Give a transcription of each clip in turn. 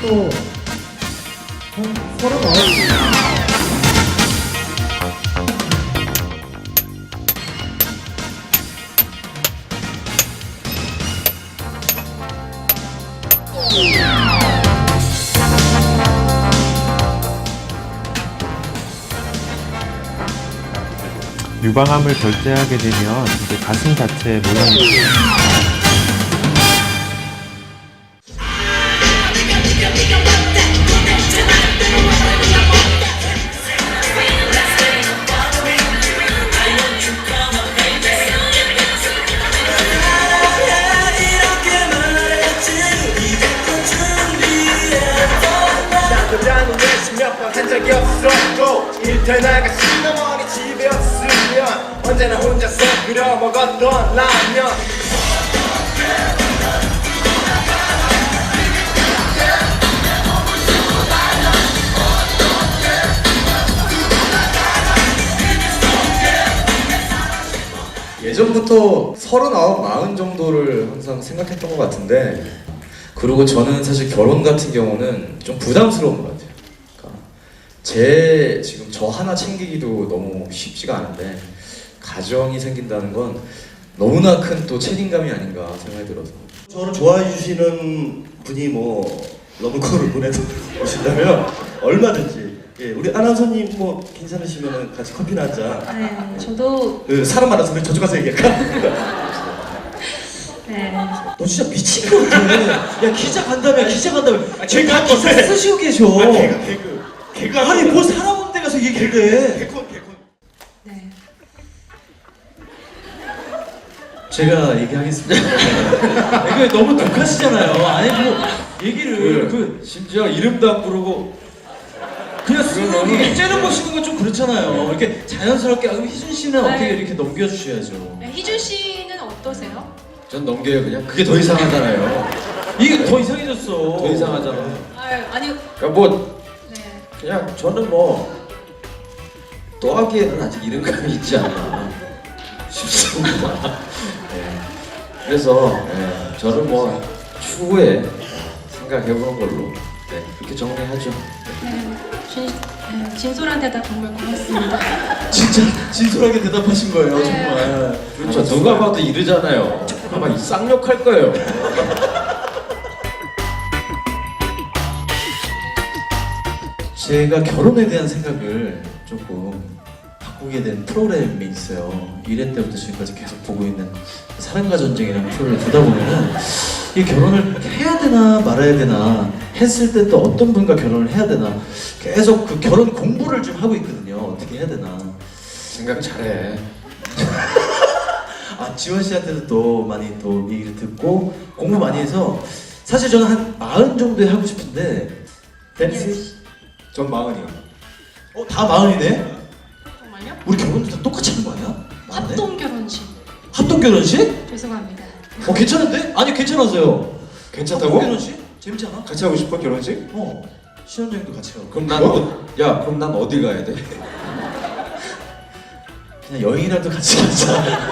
지금부터 한 39. 유방암을 결제하게 되면 이제 가슴 자체의 모양이 한 적이 없었고 일터에 나가시는 어머니 집에 없으면 언제나 혼자서 끓여 먹었던 라면. 예전부터 39, 40 정도를 항상 생각했던 것 같은데, 그리고 저는 사실 결혼 같은 경우는 좀 부담스러운 것 같아요. 그러니까 제 지금 저 하나 챙기기도 너무 쉽지가 않은데 가정이 생긴다는 건 너무나 큰 또 책임감이 아닌가 생각이 들어서. 저를 좋아해 주시는 분이 뭐 러브콜을 보내주신다면 얼마든지, 예, 우리 아나운서님 뭐 괜찮으시면 같이 커피나 한잔. 네, 저도 사람 많아서 우리 저쪽 가서 얘기할까? 네. 너 진짜 미친 거 같아. 야, 기자 간다며, 기자 간다며. 제가 기사 쓰시고 계셔. 개그 아니 뭐 사람 없는 데 가서 얘기해. 개콘. 네. 제가 얘기하겠습니다. 이거 너무 독하시잖아요. 아니 뭐 얘기를 심지어 이름도 안 부르고 그냥 쓰는 째려 보시는 건 좀 그렇잖아요. 이렇게 자연스럽게. 그럼 희준 씨는 어떻게 네. 이렇게 넘겨주셔야죠. 네, 희준 씨는 어떠세요? 전 넘겨요 그냥. 그게 더 이상하잖아요. 이게 더 이상해졌어. 더 이상하잖아. 아니, 그러니까 뭐 네. 그냥 저는 뭐 또 하기에는 아직 이른감이 있지 않나 싶습니다. 네. 그래서 저는 뭐 추후에 생각해보는 걸로 그렇게 정리하죠. 네. 진솔한 대답 정말 고맙습니다. 진짜 진솔하게 대답하신 거예요, 네. 정말. 그렇죠. 누가 봐도 이르잖아요. 아마 이 쌍욕할 거예요. 제가 결혼에 대한 생각을 조금 바꾸게 된 프로그램이 있어요. 1회 때부터 지금까지 계속 보고 있는 사랑과 전쟁이라는 프로를 보다 보면은 이 결혼을 해야 되나 말아야 되나, 했을 때 또 어떤 분과 결혼을 해야 되나, 계속 그 결혼 공부를 좀 하고 있거든요. 어떻게 해야 되나. 생각 잘해. 아, 지원 씨한테도 또 많이 또 얘기를 듣고 공부 많이 해서 사실 저는 한 40 정도에 하고 싶은데. 댄스? 전 40이요. 다 40이네? 정말요? 우리 결혼도 다 똑같이 하는 거 아니야? 합동 결혼식. 합동 결혼식? 죄송합니다. 괜찮은데? 아니 괜찮았어요. 괜찮다고? 합동 결혼식? 재밌지 않아? 같이 하고 싶어 결혼식? 신혼여행도 같이 가고. 그럼 그럼 난 어디 가야 돼? 그냥 여행이라도 같이 가자.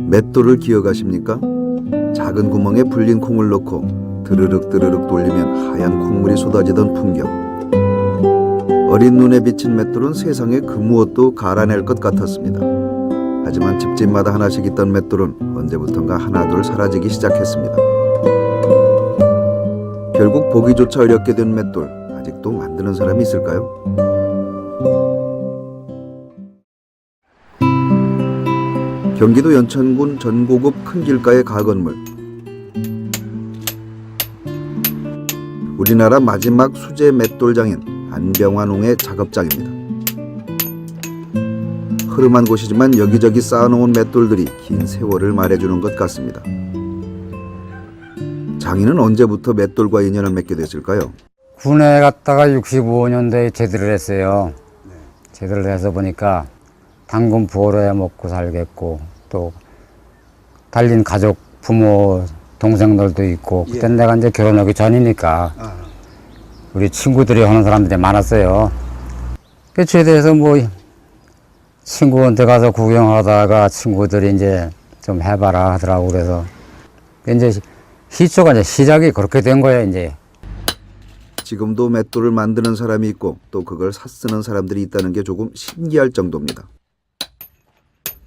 맷돌을 기억하십니까? 작은 구멍에 불린 콩을 넣고 드르륵 드르륵 돌리면 하얀 콩물이 쏟아지던 풍경. 어린 눈에 비친 맷돌은 세상의 그 무엇도 갈아낼 것 같았습니다. 하지만 집집마다 하나씩 있던 맷돌은 언제부턴가 하나둘 사라지기 시작했습니다. 결국 보기조차 어렵게 된 맷돌, 아직도 만드는 사람이 있을까요? 경기도 연천군 전고급 큰 길가의 가건물. 우리나라 마지막 수제 맷돌장인 안병환홍의 작업장입니다. 흐름한 곳이지만 여기저기 쌓아놓은 맷돌들이 긴 세월을 말해주는 것 같습니다. 장인은 언제부터 맷돌과 인연을 맺게 됐을까요? 군에 갔다가 65년도에 제대를 했어요. 제대를 해서 보니까 당근 부어야 먹고 살겠고 또 달린 가족, 부모, 동생들도 있고 그때 내가 이제 결혼하기 전이니까 우리 친구들이 하는 사람들이 많았어요. 그 제대해서 뭐 친구한테 가서 구경하다가 친구들이 이제 좀 해봐라 하더라고. 그래서 이제 시초가 이제 시작이 그렇게 된 거예요. 이제 지금도 맷돌을 만드는 사람이 있고 또 그걸 샀쓰는 사람들이 있다는 게 조금 신기할 정도입니다.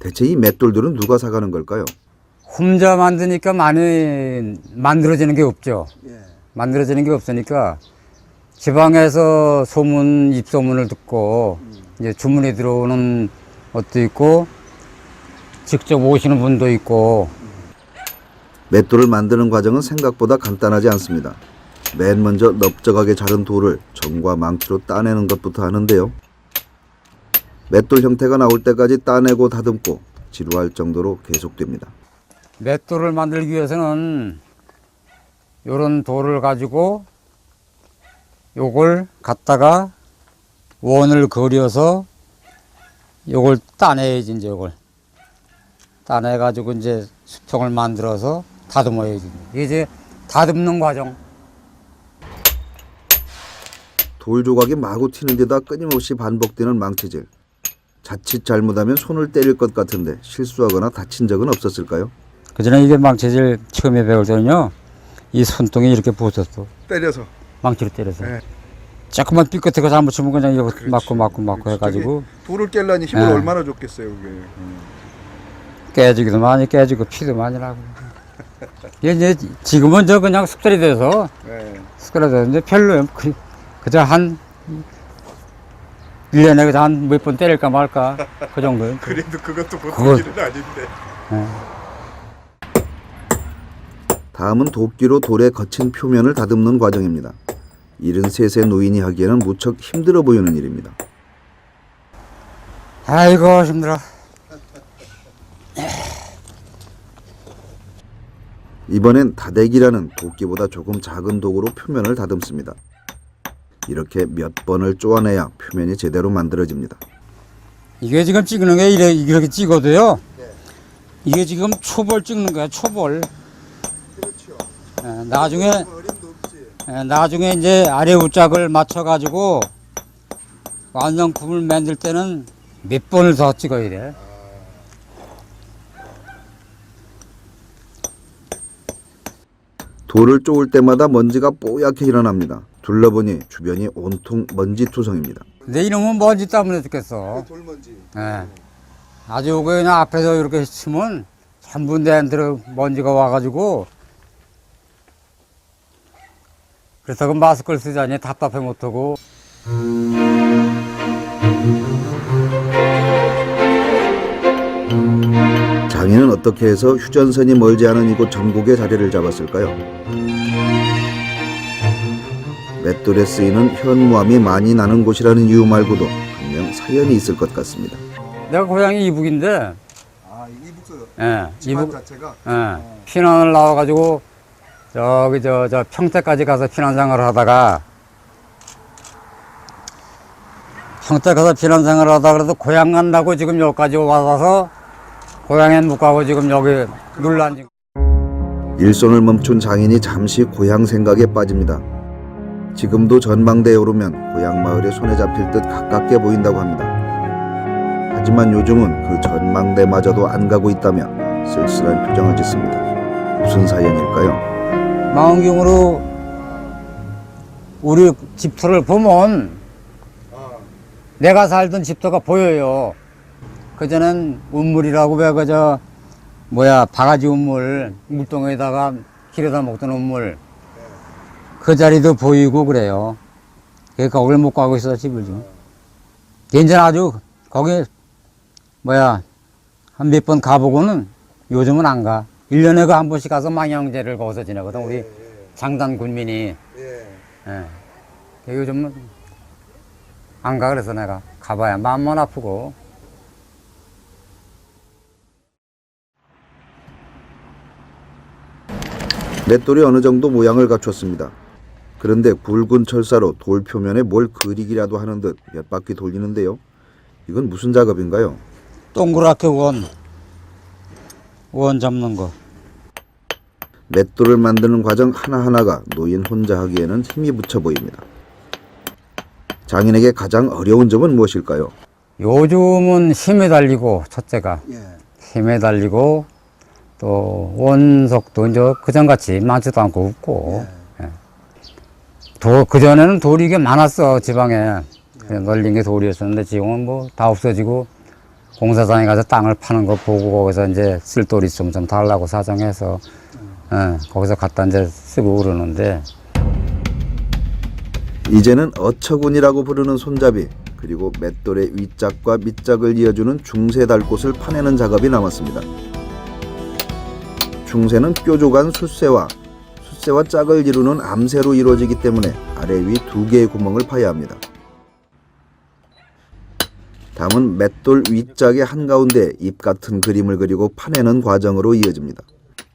대체 이 맷돌들은 누가 사가는 걸까요? 혼자 만드니까 많이 만들어지는 게 없죠. 만들어지는 게 없으니까 지방에서 소문, 입소문을 듣고 이제 주문이 들어오는 것도 있고 직접 오시는 분도 있고. 맷돌을 만드는 과정은 생각보다 간단하지 않습니다. 맨 먼저 넓적하게 자른 돌을 정과 망치로 따내는 것부터 하는데요. 맷돌 형태가 나올 때까지 따내고 다듬고 지루할 정도로 계속됩니다. 맷돌을 만들기 위해서는 이런 돌을 가지고 요걸 갖다가 원을 그려서 요걸 따내야지. 이제 요걸 따내가지고 이제 수평을 만들어서 다듬어야지. 이게 이제 다듬는 과정. 돌 조각이 마구 튀는 데다 끊임없이 반복되는 망치질. 자칫 잘못하면 손을 때릴 것 같은데 실수하거나 다친 적은 없었을까요? 그전에 이게 망치질 처음에 배울 때는요, 이 손등이 이렇게 부었었어. 때려서. 망치로 때려서. 네. 조금만 삐끗하게 잘못 치면 그냥 이거 그렇지. 맞고 해가지고 돌을 깰려니 힘을 네. 얼마나 줬겠어요, 그게. 깨지기도 많이 깨지고 피도 많이 나고. 이게 이제 지금은 저 그냥 습관이 돼서 네. 습관이 되는데 별로 그저 한 1년에 그저 한 몇 번 때릴까 말까 그 정도요. 그래도 그것도 보통 그거- 일은 아닌데. 다음은 도끼로 돌의 거친 표면을 다듬는 과정입니다. 73세 노인이 하기에는 무척 힘들어 보이는 일입니다. 아이고 힘들어. 이번엔 다대기라는 도끼보다 조금 작은 도구로 표면을 다듬습니다. 이렇게 몇 번을 쪼아내야 표면이 제대로 만들어집니다. 이게 지금 찍는 게 이렇게 찍어도요. 이게 지금 초벌 찍는 거야, 초벌. 나중에 나중에 이제 아래 우짝을 맞춰가지고 완성품을 만들 때는 몇 번을 더 찍어야 돼. 돌을 쪼을 때마다 먼지가 뽀얗게 일어납니다. 둘러보니 주변이 온통 먼지투성입니다. 내 이놈은 먼지 때문에 죽겠어. 돌먼지. 예. 아주 그냥 앞에서 이렇게 치면 전부 내한테로 먼지가 와가지고 그래서 그 마스크를 쓰자니 답답해 못하고. 장인은 어떻게 해서 휴전선이 멀지 않은 이곳 전국에 자리를 잡았을까요? 맷돌에 쓰이는 현무암이 많이 나는 곳이라는 이유 말고도 분명 사연이 있을 것 같습니다. 내가 고향이 이북인데, 아, 이북서 예, 집안 이북, 자체가. 예, 피난을 나와가지고 저기 저 평택까지 가서 피난 생활을 하다가 평택 가서 피난 생활을 하다가 그래도 고향 간다고 지금 여기까지 와서 고향엔 못 가고 지금 여기 눌러앉은. 일손을 멈춘 장인이 잠시 고향 생각에 빠집니다. 지금도 전망대에 오르면 고향 마을이 손에 잡힐 듯 가깝게 보인다고 합니다. 하지만 요즘은 그 전망대마저도 안 가고 있다며 쓸쓸한 표정을 짓습니다. 무슨 사연일까요? 망원경으로 우리 집터를 보면 내가 살던 집터가 보여요. 그전엔 운물이라고 왜 그저 바가지 운물, 물동에다가 길에다 먹던 운물 그 자리도 보이고 그래요. 거길 못 가고 있어 집을 지금. 이제 아주 거기 한 몇 번 가보고는 요즘은 안 가. 1년에 그 한 번씩 가서 망향제를 거기서 지내거든. 우리 장단 군민이. 요즘은 안 가. 그래서 내가 가봐야 마음만 아프고. 맷돌이 어느 정도 모양을 갖췄습니다. 그런데 굵은 철사로 돌 표면에 뭘 그리기라도 하는 듯 몇 바퀴 돌리는데요. 이건 무슨 작업인가요? 동그랗게 원 잡는 거. 맷돌을 만드는 과정 하나하나가 노인 혼자 하기에는 힘이 붙여 보입니다. 장인에게 가장 어려운 점은 무엇일까요? 요즘은 힘에 달리고, 첫째가. 힘에 달리고, 또 원석도 이제 그전같이 많지도 않고 없고. 그전에는 돌이 이게 많았어, 지방에. 그냥 널린 게 돌이었었는데 지금은 뭐 다 없어지고 공사장에 가서 땅을 파는 거 보고 거기서 이제 쓸 돌이 좀 달라고 사정해서 거기서 갖다 이제 쓰고 그러는데 이제는 어처군이라고 부르는 손잡이 그리고 맷돌의 윗짝과 밑짝을 이어주는 중세 달꽃을 파내는 작업이 남았습니다. 중세는 뾰족한 숫쇠와 짝을 이루는 암새로 이루어지기 때문에 아래 위 2개의 구멍을 파야 합니다. 다음은 맷돌 윗짝의 한가운데 잎 같은 그림을 그리고 파내는 과정으로 이어집니다.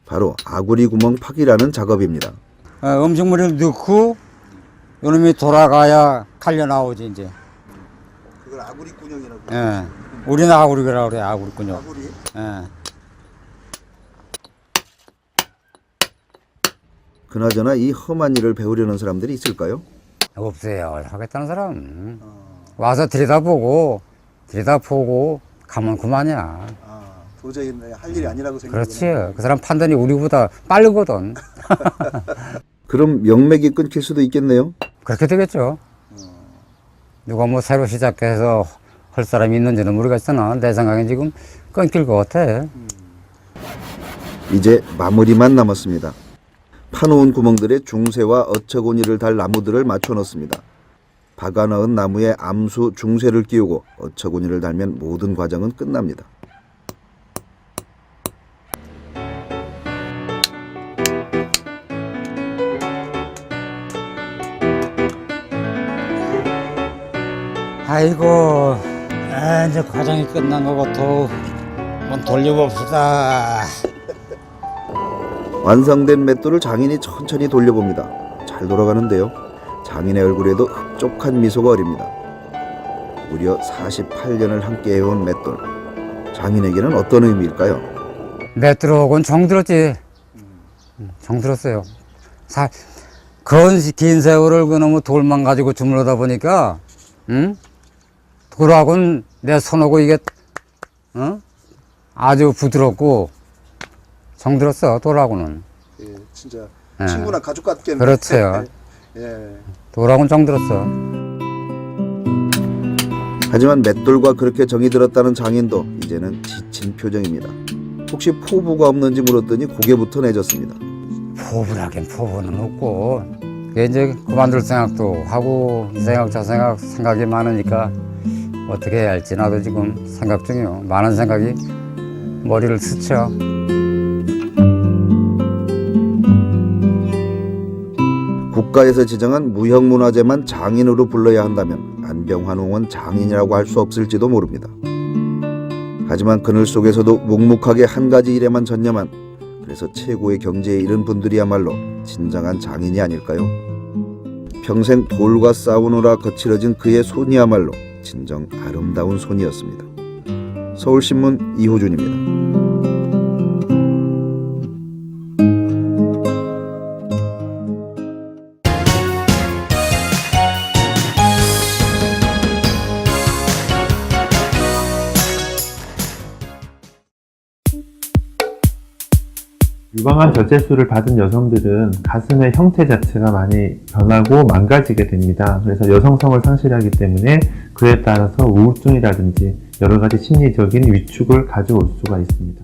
바로 아구리 구멍 파기라는 작업입니다. 음식물을 넣고 요놈이 돌아가야 칼려 나오지 이제. 그걸 아구리 군형이라고. 우리는 아구리라고 그래. 아구리군요. 아구리? 그나저나 이 험한 일을 배우려는 사람들이 있을까요? 없어요. 하겠다는 사람. 와서 들여다보고 가면 그만이야. 도저히 할 일이 아니라고 생각해요. 그렇지. 그 사람 판단이 우리보다 빠르거든. 그럼 명맥이 끊길 수도 있겠네요. 그렇게 되겠죠. 누가 뭐 새로 시작해서 할 사람이 있는지는 모르겠으나 내 생각엔 지금 끊길 것 같아. 이제 마무리만 남았습니다. 파놓은 구멍들에 중세와 어처구니를 달 나무들을 맞춰 넣습니다. 박아 넣은 나무에 암수 중세를 끼우고 어처구니를 달면 모든 과정은 끝납니다. 아이고, 이제 과정이 끝난 거 같아. 한번 돌려봅시다. 완성된 맷돌을 장인이 천천히 돌려봅니다. 잘 돌아가는데요. 장인의 얼굴에도 흡족한 미소가 어립니다. 무려 48년을 함께 해온 맷돌. 장인에게는 어떤 의미일까요? 맷돌하고는 정들었지. 정들었어요. 긴 세월을 그놈의 돌만 가지고 주물러다 보니까, 돌하고는 내 손하고 이게, 아주 부드럽고, 정들었어, 돌하고는. 예, 진짜 친구나 가족 같겠네. 그렇죠. 예. 돌하고는 정들었어. 하지만 맷돌과 그렇게 정이 들었다는 장인도 이제는 지친 표정입니다. 혹시 포부가 없는지 물었더니 고개부터 내졌습니다. 포부라긴 포부는 없고, 이제 그만둘 생각도 하고, 이 생각, 저 생각, 생각이 많으니까 어떻게 해야 할지 나도 지금 생각 중이요. 많은 생각이 머리를 스쳐. 국가에서 지정한 무형문화재만 장인으로 불러야 한다면 안병환웅은 장인이라고 할 수 없을지도 모릅니다. 하지만 그늘 속에서도 묵묵하게 한 가지 일에만 전념한, 그래서 최고의 경지에 이른 분들이야말로 진정한 장인이 아닐까요? 평생 돌과 싸우느라 거칠어진 그의 손이야말로 진정 아름다운 손이었습니다. 서울신문 이호준입니다. 유방암 절제술을 받은 여성들은 가슴의 형태 자체가 많이 변하고 망가지게 됩니다. 그래서 여성성을 상실하기 때문에 그에 따라서 우울증이라든지 여러 가지 심리적인 위축을 가져올 수가 있습니다.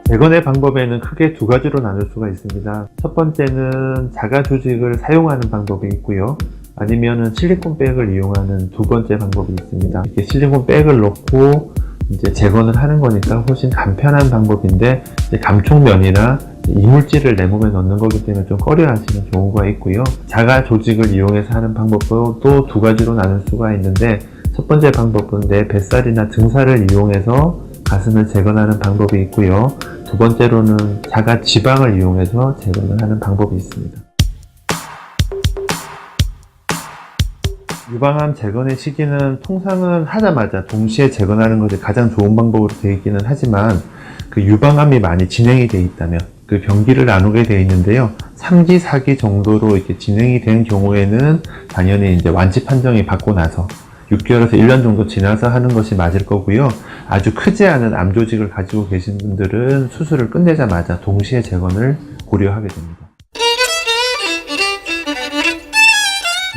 재건의 방법에는 크게 두 가지로 나눌 수가 있습니다. 첫 번째는 자가 조직을 사용하는 방법이 있고요. 아니면은 실리콘 백을 이용하는 두 번째 방법이 있습니다. 이렇게 실리콘 백을 넣고 이제 재건을 하는 거니까 훨씬 간편한 방법인데, 이제 감촉면이나 이물질을 내 몸에 넣는 거기 때문에 좀 꺼려 하시는 경우가 있고요. 자가 조직을 이용해서 하는 방법도 또 두 가지로 나눌 수가 있는데, 첫 번째 방법은 내 뱃살이나 등살을 이용해서 가슴을 재건하는 방법이 있고요. 두 번째로는 자가 지방을 이용해서 재건을 하는 방법이 있습니다. 유방암 재건의 시기는 통상은 하자마자 동시에 재건하는 것이 가장 좋은 방법으로 되어 있기는 하지만, 그 유방암이 많이 진행이 되어 있다면 그 병기를 나누게 되어 있는데요. 3기, 4기 정도로 이렇게 진행이 된 경우에는 당연히 이제 완치 판정이 받고 나서 6개월에서 1년 정도 지나서 하는 것이 맞을 거고요. 아주 크지 않은 암 조직을 가지고 계신 분들은 수술을 끝내자마자 동시에 재건을 고려하게 됩니다.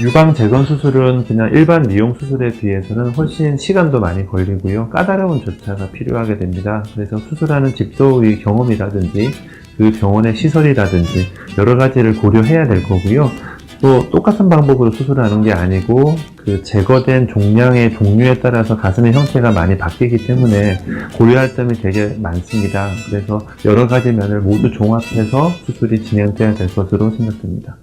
유방 재건 수술은 그냥 일반 미용 수술에 비해서는 훨씬 시간도 많이 걸리고요. 까다로운 절차가 필요하게 됩니다. 그래서 수술하는 집도의 경험이라든지 그 병원의 시설이라든지 여러 가지를 고려해야 될 거고요. 또 똑같은 방법으로 수술하는 게 아니고 그 제거된 종양의 종류에 따라서 가슴의 형태가 많이 바뀌기 때문에 고려할 점이 되게 많습니다. 그래서 여러 가지 면을 모두 종합해서 수술이 진행돼야 될 것으로 생각됩니다.